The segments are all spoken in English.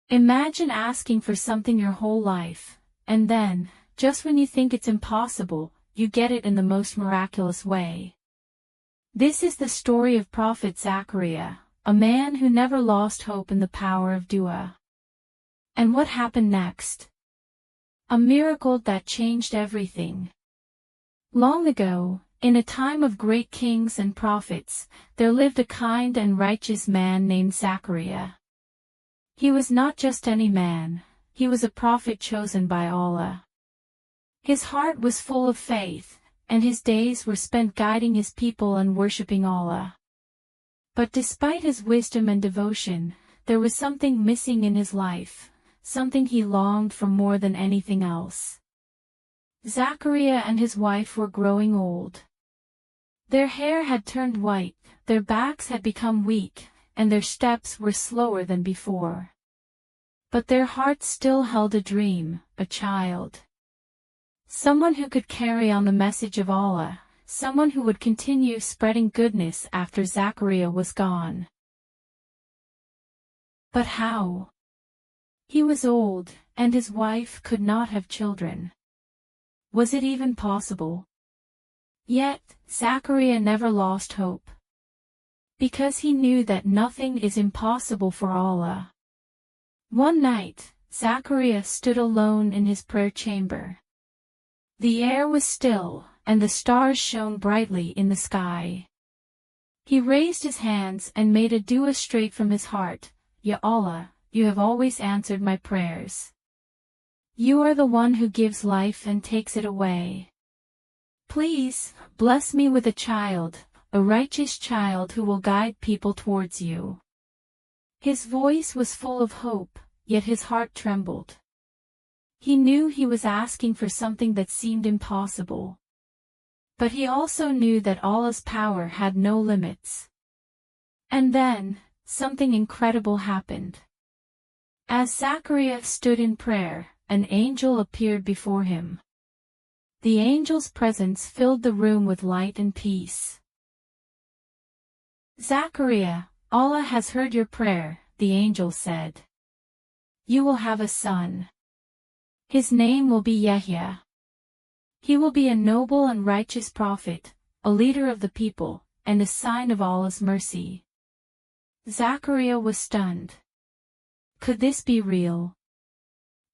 Imagine asking for something your whole life, and then, just when you think it's impossible, you get it in the most miraculous way. This is the story of Prophet Zakariya, a man who never lost hope in the power of dua. And what happened next? A miracle that changed everything. Long ago, in a time of great kings and prophets, there lived a kind and righteous man named Zakariya. He was not just any man, he was a prophet chosen by Allah. His heart was full of faith, and his days were spent guiding his people and worshipping Allah. But despite his wisdom and devotion, there was something missing in his life, something he longed for more than anything else. Zakariya and his wife were growing old. Their hair had turned white, their backs had become weak, and their steps were slower than before. But their hearts still held a dream, a child. Someone who could carry on the message of Allah, someone who would continue spreading goodness after Zakariya was gone. But how? He was old, and his wife could not have children. Was it even possible? Yet, Zakariya never lost hope. Because he knew that nothing is impossible for Allah. One night, Zakariya stood alone in his prayer chamber. The air was still, and the stars shone brightly in the sky. He raised his hands and made a dua straight from his heart. Ya Allah, you have always answered my prayers. You are the one who gives life and takes it away. Please, bless me with a child, a righteous child who will guide people towards you. His voice was full of hope, yet his heart trembled. He knew he was asking for something that seemed impossible. But he also knew that Allah's power had no limits. And then, something incredible happened. As Zakariya stood in prayer, an angel appeared before him. The angel's presence filled the room with light and peace. Zakariya, Allah has heard your prayer, the angel said. You will have a son. His name will be Yahya. He will be a noble and righteous prophet, a leader of the people, and a sign of Allah's mercy. Zakariya was stunned. Could this be real?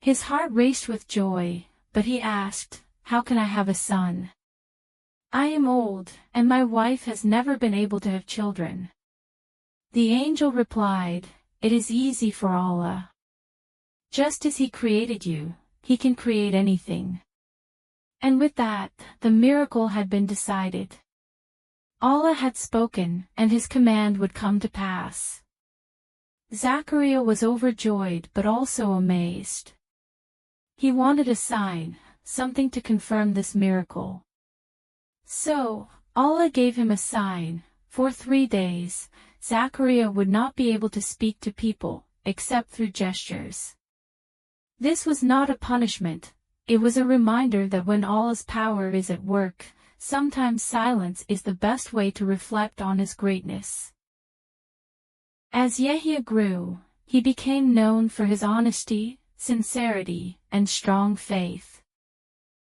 His heart raced with joy, but he asked, how can I have a son? I am old, and my wife has never been able to have children. The angel replied, it is easy for Allah. Just as He created you, He can create anything. And with that, the miracle had been decided. Allah had spoken, and His command would come to pass. Zakariya was overjoyed but also amazed. He wanted a sign, something to confirm this miracle. So, Allah gave him a sign. For 3 days, Zakariya would not be able to speak to people, except through gestures. This was not a punishment, it was a reminder that when Allah's power is at work, sometimes silence is the best way to reflect on His greatness. As Yahya grew, he became known for his honesty, sincerity, and strong faith.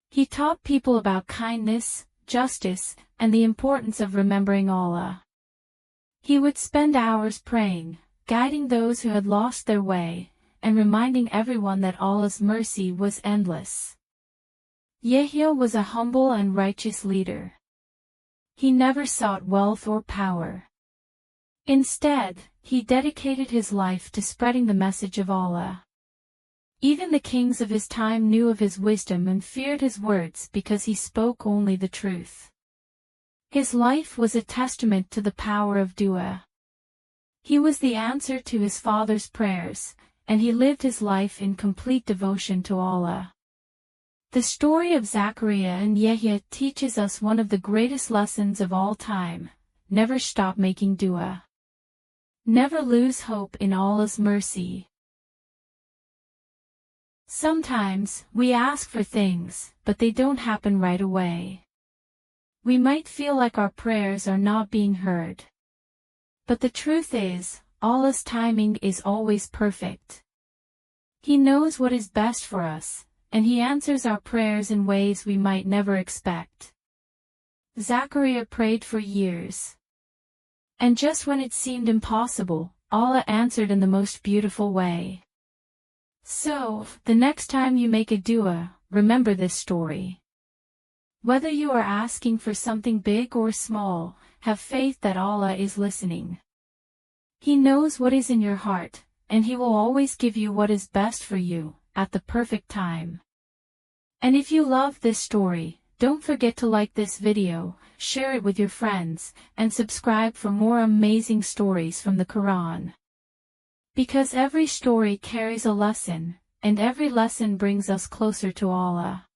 He taught people about kindness, justice, and the importance of remembering Allah. He would spend hours praying, guiding those who had lost their way, and reminding everyone that Allah's mercy was endless. Yahya was a humble and righteous leader. He never sought wealth or power. Instead, he dedicated his life to spreading the message of Allah. Even the kings of his time knew of his wisdom and feared his words because he spoke only the truth. His life was a testament to the power of dua. He was the answer to his father's prayers, and he lived his life in complete devotion to Allah. The story of Zakariya and Yahya teaches us one of the greatest lessons of all time: never stop making dua. Never lose hope in Allah's mercy. Sometimes, we ask for things, but they don't happen right away. We might feel like our prayers are not being heard. But the truth is, Allah's timing is always perfect. He knows what is best for us, and He answers our prayers in ways we might never expect. Zakariya prayed for years. And just when it seemed impossible, Allah answered in the most beautiful way. So, the next time you make a dua, remember this story. Whether you are asking for something big or small, have faith that Allah is listening. He knows what is in your heart, and He will always give you what is best for you, at the perfect time. And if you love this story, don't forget to like this video, share it with your friends, and subscribe for more amazing stories from the Quran. Because every story carries a lesson, and every lesson brings us closer to Allah.